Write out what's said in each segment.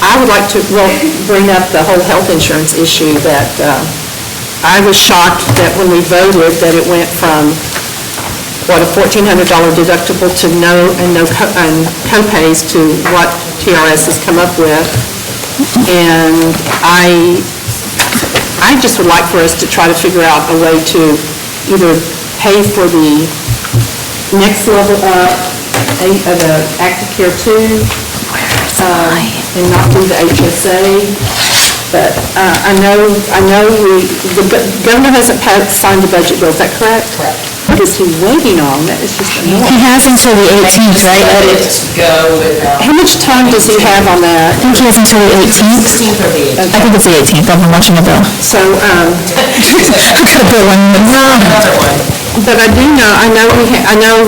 I would like to, bring up the whole health insurance issue that I was shocked that when we voted that it went from, a $1,400 deductible to no co-pays to what TRS has come up with. And I just would like for us to try to figure out a way to either pay for the next level up of the Active Care 2 and not do the HSA. But I know the governor hasn't signed the budget bill, is that correct? Correct. What is he waiting on? That is just annoying. He has until the 18th, right? Let it go without. How much time does he have on that? I think he has until the 18th. 16th or the 18th. I think it's the 18th. I've been watching the bill. So, The bill one. Another one. but I do know, I know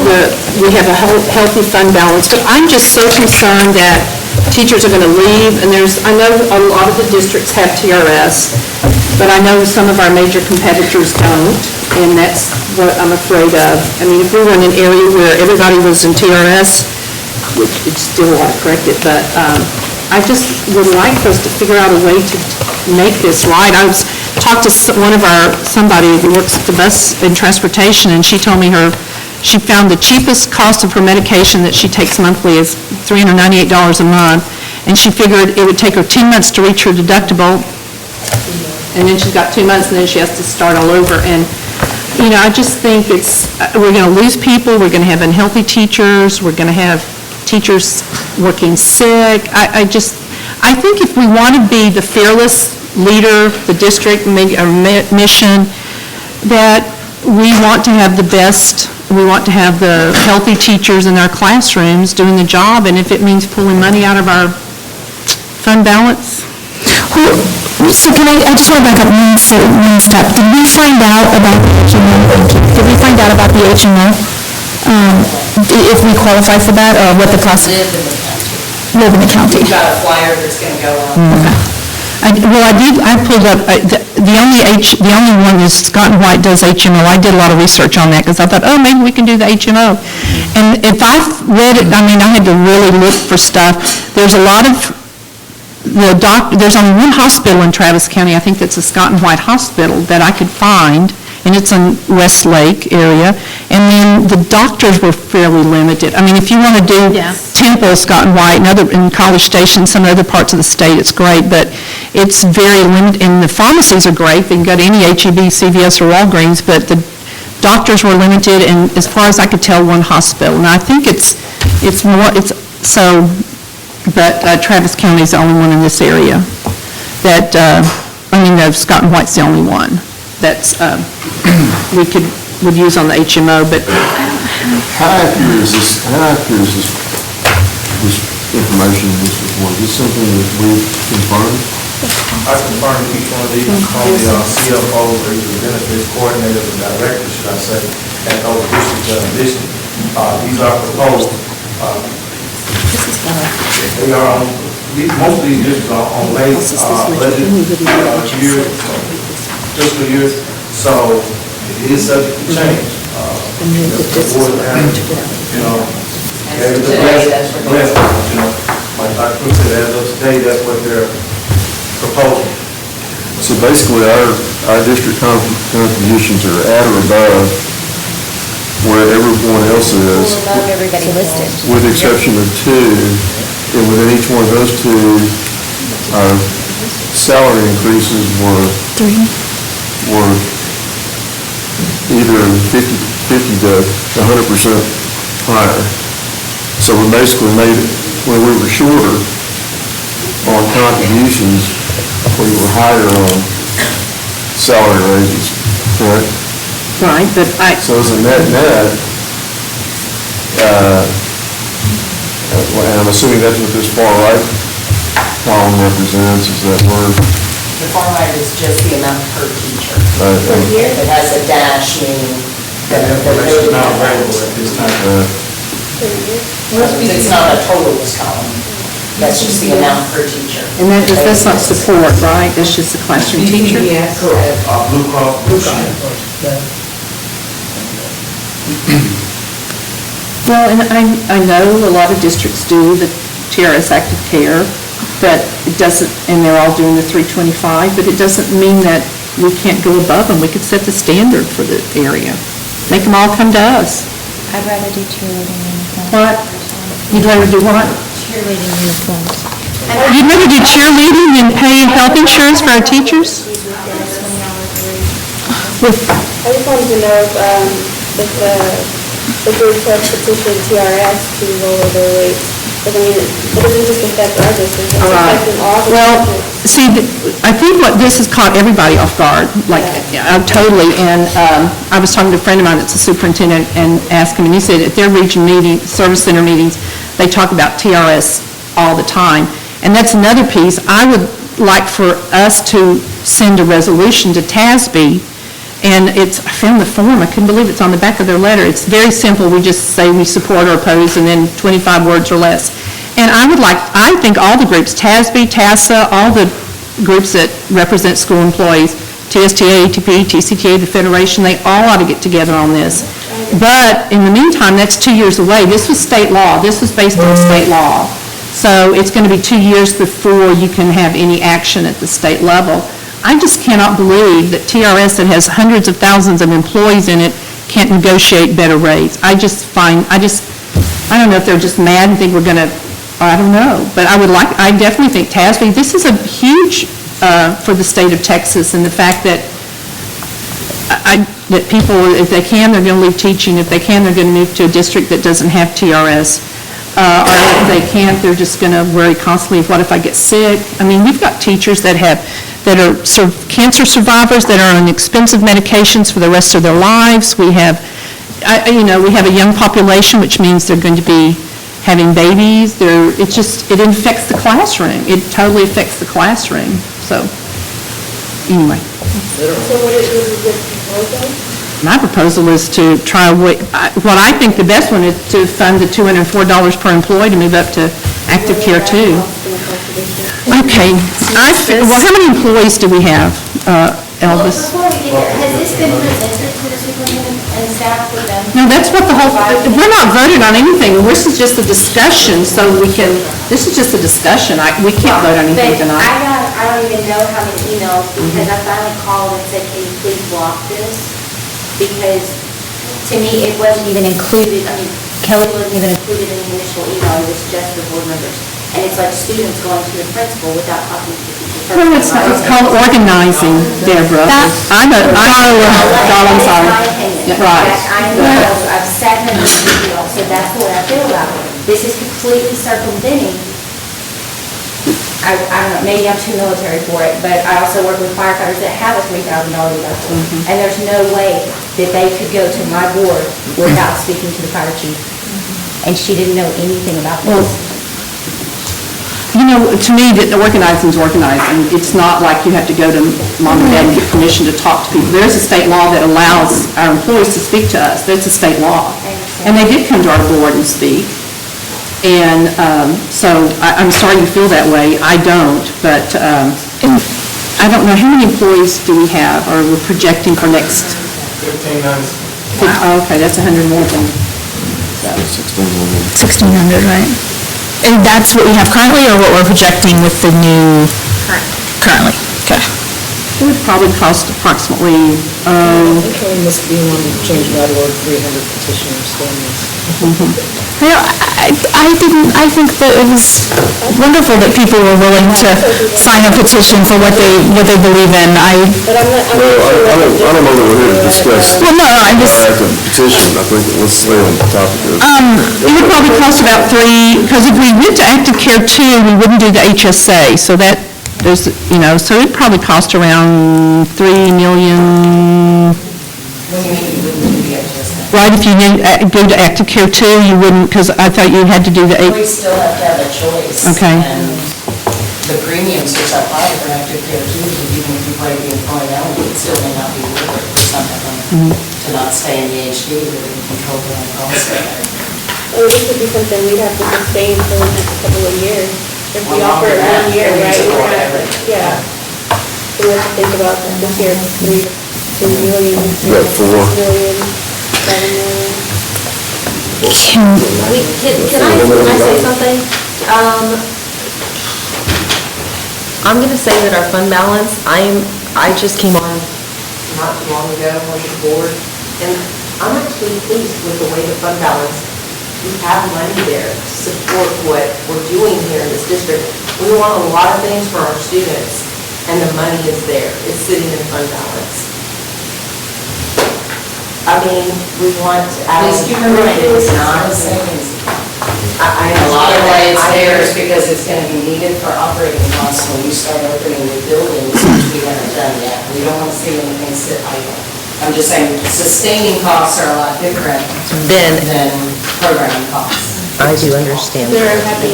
that we have a healthy fund balance, but I'm just so concerned that teachers are going to leave, and I know a lot of the districts have TRS, but I know some of our major competitors don't, and that's what I'm afraid of. I mean, if we were in an area where everybody was in TRS, we'd still want to correct it, but I just would like for us to figure out a way to make this right. I talked to somebody who works at the bus and transportation, and she told me she found the cheapest cost of her medication that she takes monthly is $398 a month, and she figured it would take her 10 months to reach her deductible, and then she's got 2 months, and then she has to start all over. And, I just think we're going to lose people, we're going to have unhealthy teachers, we're going to have teachers working sick. I think if we want to be the fearless leader, the district, maybe our mission, that we want to have the best. We want to have the healthy teachers in our classrooms doing the job, and if it means pulling money out of our fund balance. So I just want to back up one step. Did we find out about the HMO? Did we find out about the HMO? If we qualify for that, or what the cost? Live in the county. We've got a flyer that's going to go on. Okay. I pulled up, the only one is Scott and White does HMO. I did a lot of research on that because I thought, maybe we can do the HMO. And if I read it, I had to really look for stuff. There's a lot of, there's only one hospital in Travis County, I think that's the Scott and White Hospital, that I could find, and it's in Westlake area. And then the doctors were fairly limited. If you want to do Temple, Scott and White, and in College Station, some other parts of the state, it's great, but it's very limited. And the pharmacies are great. They can go to any HEB, CVS, or Walgreens, but the doctors were limited, and as far as I could tell, one hospital. And I think but Travis County is the only one in this area that, Scott and White's the only one that's, would use on the HMO, but. How accurate is this information in this report? Is this something that we've confirmed? I confirmed each one of these on the CFO, or either benefits coordinator or director, should I say, at those districts in addition. These are proposed. They are on, most of these districts are on late budget years, fiscal years, so it is subject to change. The board will have, As of today, that's what they're like Dr. Cook said, as of today, that's what they're proposing. So basically, our district contributions are at or above where everyone else is, Above everybody listed. with the exception of two, and within each one of those two, our salary increases were either 50 to 100% higher. So we basically made it, when we were shorter on contributions, we were higher on salary raises, correct? Right, but So as a net, and I'm assuming that's what this far right column represents, is that word? The far right is just the amount per teacher. Right. If it has a dash, meaning that Information not available at this time. it's not a totals column. That's just the amount per teacher. and that's not support, right? That's just the classroom teacher? Yes, correct. Blue Cross Blue Shield. Well, and I know a lot of districts do the TRS Active Care, but it doesn't, and they're all doing the 325, but it doesn't mean that we can't go above them. We could set the standard for the area. Make them all come to us. I'd rather do cheerleading uniforms. What? You'd rather do what? Cheerleading uniforms. You'd rather do cheerleading than pay health insurance for our teachers? I just wanted to know if the groups have petitioned TRS to lower their rates. But I mean, it doesn't just affect our district, it's All right. affecting all the Well, districts. see, I think what this has caught everybody off guard, like, totally, and I was talking to a friend of mine that's a superintendent and asked him, and he said at their region meeting, service center meetings, they talk about TRS all the time. And that's another piece. I would like for us to send a resolution to TASB, and it's, I found the form, I couldn't believe it's on the back of their letter. It's very simple. We just say we support or oppose, and then 25 words or less. And I would like, I think all the groups, TASB, TASA, all the groups that represent school employees, TSTA, ATP, TCTA, the Federation, they all ought to get together on this. But in the meantime, that's 2 years away. This was state law. This was based on state law. So it's going to be 2 years before you can have any action at the state level. I just cannot believe that TRS, that has hundreds of thousands of employees in it, can't negotiate better rates. I don't know if they're just mad and think we're going to, I don't know. But I definitely think TASB, this is a huge for the state of Texas, and the fact that that people, if they can, they're going to leave teaching. If they can, they're going to move to a district that doesn't have TRS. Or if they can't, they're just going to worry constantly, what if I get sick? I mean, we've got teachers that are cancer survivors that are on expensive medications for the rest of their lives. We have, we have a young population, which means they're going to be having babies. It affects the classroom. It totally affects the classroom. So, anyway. So what is your proposal? My proposal is to try, what I think the best one is to fund the $204 per employee to move up to active care too. Okay, well, how many employees do we have, Elvis? Before we get there, has this been presented to the superintendent and staff for them? No, that's what we're not voting on anything. This is just a discussion, so this is just a discussion. We can't vote on anything But tonight. I don't even know how many emails, because I finally called and said, can you please block this? Because to me, it wasn't even included, Kelly wasn't even included in the initial email, it was just the board members. And it's like students going to the principal without talking to the teacher. No, it's called organizing, Deborah. I'm sorry. That's my opinion. Right. I've sat in this video, so that's what I feel about it. This is completely circumventing, I don't know, maybe I'm too military for it, but I also work with firefighters that have a $3,000 deductible. And there's no way that they could go to my board without speaking to the fire chief. And she didn't know anything about this. To me, the organizing is organizing. It's not like you have to go to mom and dad and get permission to talk to people. There's a state law that allows our employees to speak to us. That's a state law. And they did come to our board and speak. And so I'm sorry you feel that way. I don't, but I don't know, how many employees do we have, or we're projecting for next? 1590. Oh, okay, that's 100 more than. 1,600, right? And that's what we have currently, or what we're projecting with the new? Currently. Okay. It would probably cost approximately, Kelly must be one to change .org 300 petitioners on this. I think that it was wonderful that people were willing to sign a petition for what they believe in. But I'm not Well, sure. I don't know that we're here to discuss Well, no, I'm just, active petitions. I think let's stay on the topic of. it would probably cost about because if we went to active care 2, we wouldn't do the HSA, so that, there's, so it'd probably cost around $3 million. When you mean you wouldn't do the HSA? Right, if you go to active care 2, you wouldn't, because I thought you had to do the We still have to have a choice. Okay. And the premiums are so high for active care too, that even if you pay the employee eligible, it still may not be worth it for some of them to not stay in the HD where they can control their own costs. Well, this would be something we'd have to sustain for the next couple of years. If we Well, offer it longer than 1 year, that, right? it's we're forever. gonna- Yeah. So we have to think about that this year, 2 million, About 4. 6 million, 7 million. Can I say something? I'm going to say that our fund balance, I just came on not too long ago on the board, and I'm actually pleased with the way the fund balance, we have money there to support what we're doing here in this district. We want a lot of things for our students, and the money is there. It's sitting in fund balance. I mean, we want to add. Please keep in mind, it's not a savings. A lot of why it's there is because it's going to be needed for operating costs when you start opening new buildings, which we haven't done yet. We don't want to see anything sit idle. I'm just saying, sustaining costs are a lot different than programming costs. I do understand. They're happy.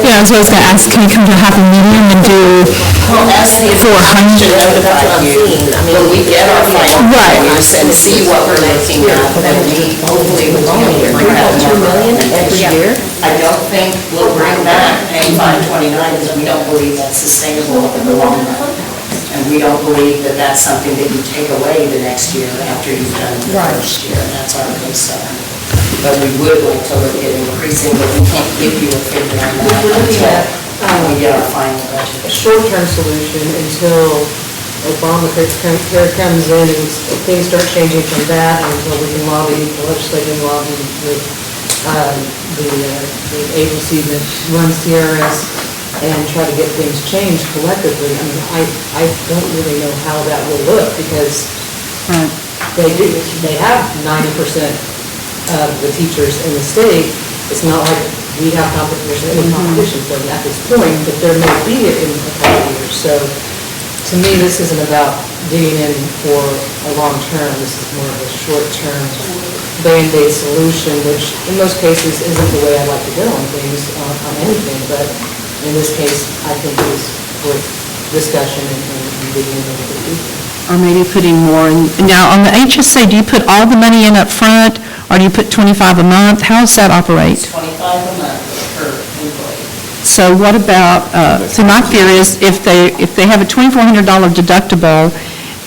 Yeah, so I was gonna ask, can you come to a happy medium and do Well, as the 400? to notify you, when we get our final Right. figures and see what we're looking at, then we hopefully will be able to bring that $2 million number. every year? I don't think we'll bring back paying 529 because we don't believe that's sustainable in the long run. And we don't believe that that's something that you take away the next year after you've done the first year. And that's our concern. But we would like to look at increasing, but we can't give you a figure on that until we get our final A budget. short-term solution until Obamacare comes in and things start changing from that, and until we can lobby, the legislative lobby with the agency that runs TRS and try to get things changed collectively. I mean, I don't really know how that will look, because they have 90% of the teachers in the state. It's not like we have competition, any competition for them at this point, but there may be it in a couple of years. So, to me, this isn't about digging in for a long term. This is more of a short-term Band-Aid solution, which in most cases isn't the way I like to go on things, on anything, but in this case, I think it is worth discussion and digging in a little bit deeper. Or maybe putting more in. Now, on the HSA, do you put all the money in up front, or do you put 25 a month? How does that operate? It's 25 a month per employee. So what about, so my fear is if they have a $2,400 deductible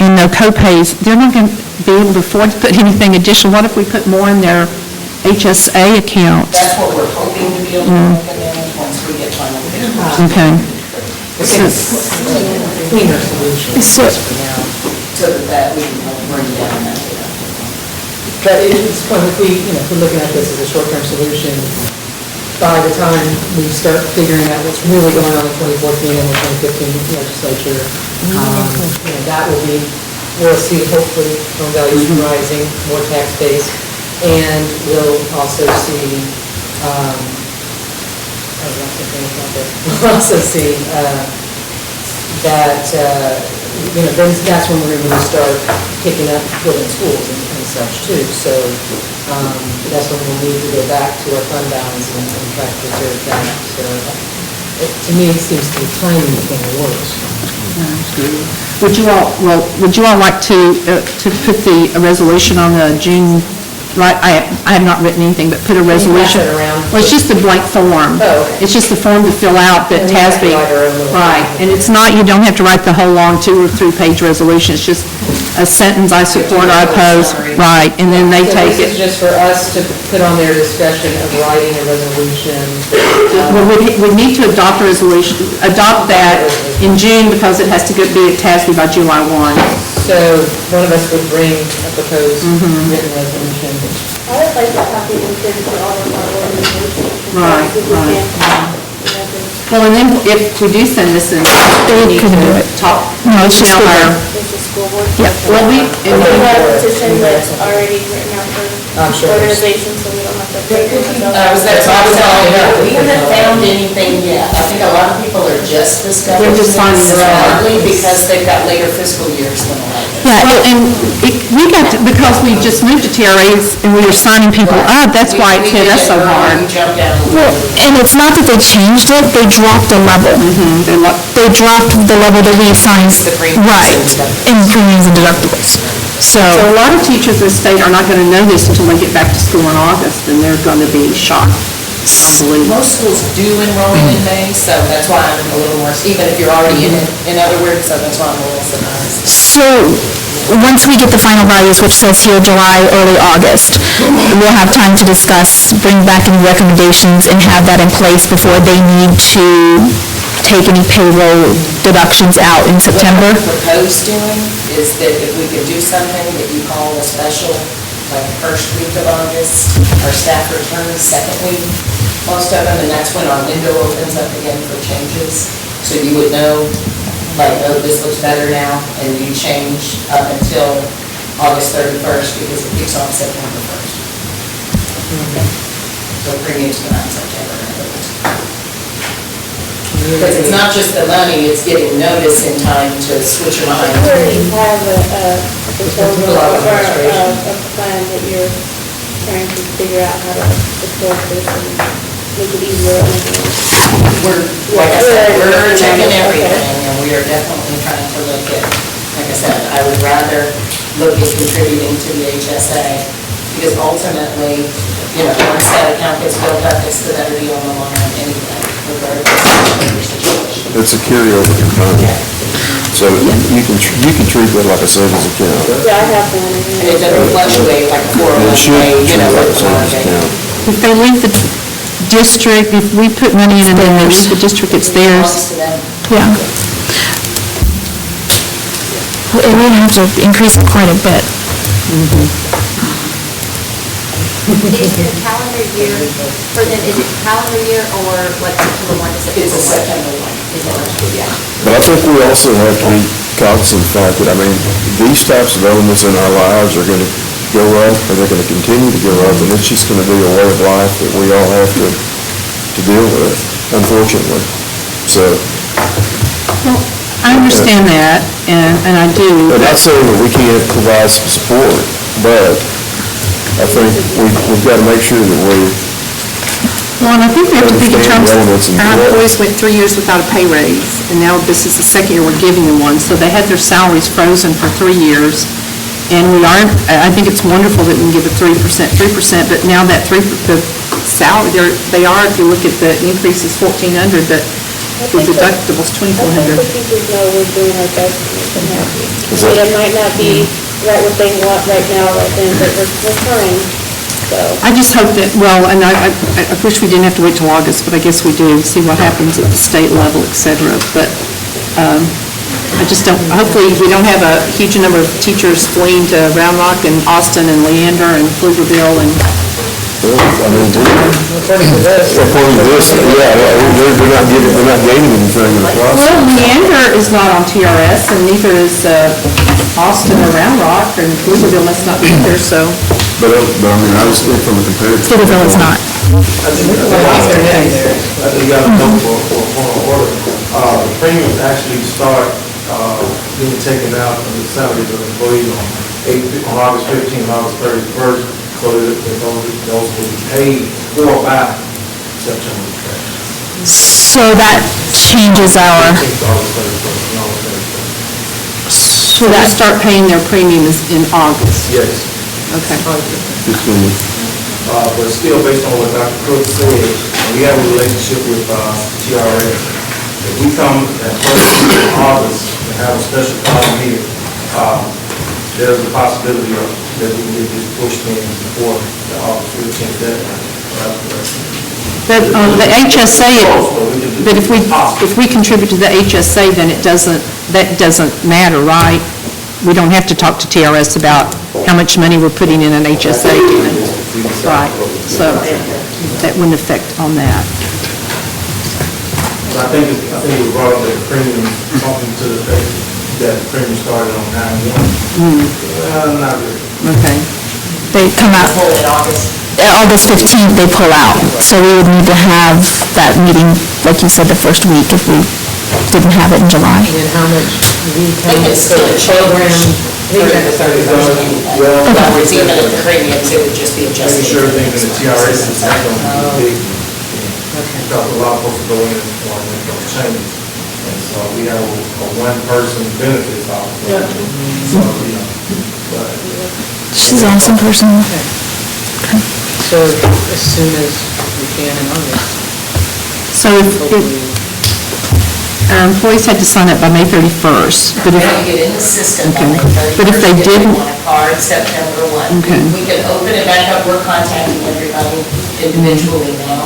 and no co-pays, they're not going to be able to afford to put anything additional. What if we put more in their HSA account? That's what we're hoping to be able to recommend once we get final figures. Okay. Cleaner solution So- for now. So that we can help bring down that deductible. But it's fun, if we're looking at this as a short-term solution, by the time we start figuring out what's really going on in 2014 and the 2015 legislature, that will be, we'll see hopefully home values rising, more tax base, and we'll also see, we'll also see that, then that's when we're going to start picking up building schools and such too. So that's when we'll need to go back to our fund balance and try to preserve that. So to me, it seems to be timing the thing works. Would you all like to put the resolution on the June, right, I have not written anything, but put a resolution. Pass it around. Well, it's just a blank form. Oh, okay. It's just the form to fill out that And we have to TASB. write our own little Right, thing. and it's not, you don't have to write the whole long 2 or 3 page resolution. It's just a sentence, I support or I oppose. Right, and then they So take this is it. just for us to put on their discussion of writing a resolution. Well, we need to adopt a resolution, adopt that in June because it has to be at TASB by July 1. So one of us would bring a proposed written resolution. I would like a copy of this for all of our organizations. Right, If we right. can, Well, and then if we do send this in, we need couldn't do to it. talk. No, it's just email school our- board. It's the school board. Yeah, well, we, We have a petition that's already written out I'm for sure. organizations, so we don't have to pay for it. That's what I was telling you, we haven't found anything yet. I think a lot of people are just discovering They're just finding this it out. partly because they've got later fiscal years than others. yeah, and we got, because we just moved to TRAs and we were signing people up, that's why it hit us so hard. We jumped down. Well, and it's not that they changed it, they dropped a level. They dropped the level that we assigned. The premiums and Right, deductibles. in premiums and deductibles. So, So a lot of teachers in the state are not going to know this until they get back to school in August, and they're going to be shocked. Most schools do enroll in May, so that's why I'm a little more, even if you're already in it, in other words, so that's why I'm a little surprised. so, once we get the final values, which says here July, early August, we'll have time to discuss, bring back any recommendations, and have that in place before they need to take any payroll deductions out in September? What I propose doing is that if we could do something that you call a special, like first week of August, our staff returns second week, most of them, and that's when our window opens up again for changes. So you would know, like, oh, this looks better now, and you change up until August 31st because it kicks off September 1st. So premiums come out in September. Because it's not just the money, it's getting notice in time to switch your mind. You already have a proposal or a plan that you're trying to figure out how to support this and make it easier on everyone. We're, like I said, we're checking everything, and we are definitely trying to look at, like I said, I would rather look at contributing to the HSA, because ultimately, you know, once that account gets built up, it's the better deal in the long run anyway, regardless of your situation. It's a carryover component. So you can treat that like a savings account. Yeah, I have one. And it doesn't fluctuate like a And it should 401k, you treat know, it like with a the savings market. account. If they leave the district, if we put money in and then they leave the district, it's theirs. Belongs to them. Yeah. Well, it would have to increase it quite a bit. Is it calendar year, for them, is it calendar year or like September 1 to September 1? It's a September one. Yeah. But I think we also have to be cognizant of the fact that, I mean, these types of elements in our lives are going to go up, or they're going to continue to go up, and it's just going to be a way of life that we all have to deal with, unfortunately. So, Well, I understand that, and I do. I'm not saying that we can't provide some support, but I think we've got to make sure that we, Well, and I think we have to think in terms of, Understand the our elements employees and went 3 years without a pay raise, and now this is the second year we're giving them one, so they had their salaries frozen for 3 years, and we aren't, I think it's wonderful that we can give a 3%, but now that the salary, they are, if you look at the increase is $1,400, but the deductible's I think $2,400. the teachers know we're doing our best to make them happy. Is that- It might not be right what they want right now, right then, but we're trying, so. I just hope that, well, and I wish we didn't have to wait till August, but I guess we do, see what happens at the state level, et cetera. But I just don't, hopefully, we don't have a huge number of teachers fleeing to Round Rock and Austin and Leander and Pflugerville and, well, I mean, According to this, according to this, yeah, they're not gaining anything in the process. well, Leander is not on TRS, and neither is Austin or Round Rock, and Pflugerville must not be either, so. But I mean, I just think from a competitive. Pflugerville is not. I think you got to know for point of order. The premiums actually start being taken out of the salaries of employees on August 15th, August 31st, so that those will be paid for about September 1st. So that changes our, 15th, August 31st, and August 31st. So they start paying their premiums in August. Yes. Okay. 15. But still, based on what Dr. Crooks said, we have a relationship with TRS. If we come at first week of August and have a special call meeting, there's a possibility that we can get this pushed in before the August 15th deadline. But the HSA, but if we contribute to the HSA, then that doesn't matter, right? We don't have to talk to TRS about how much money we're putting in an HSA. Right, so that wouldn't affect on that. But I think it was brought up that the premium, something to the effect that the premium started on 9/1. Not really. Okay. they come out, Full in August. August 15th, they pull out. So we would need to have that meeting, like you said, the first week if we didn't have it in July. and then how much we They can still program. change for the 31st anyway. Well, In other words, even if the premiums, it would just be making adjusted. sure things in the TRS is not going to be big. Because a lot of folks go in and want to make those changes. And so we have a one-person benefits officer. So, you know, but She's an awesome person. So as soon as we can in August, So if our employees had to sign up by May 31st, but They if, don't get in the system by Okay. May 31st. But if they didn't- want a card, September 1. Okay. We can open it back up, we're contacting everybody individually now.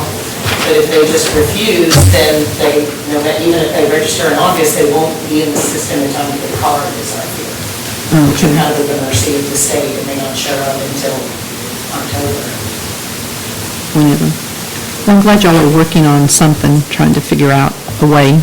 But that if they just refuse, then they, even if they register in August, they won't be in the system in time to get a card, is our fear. Which are kind of at the mercy of the state, and may not show up until October. Whenever. I'm glad y'all are working on something, trying to figure out a way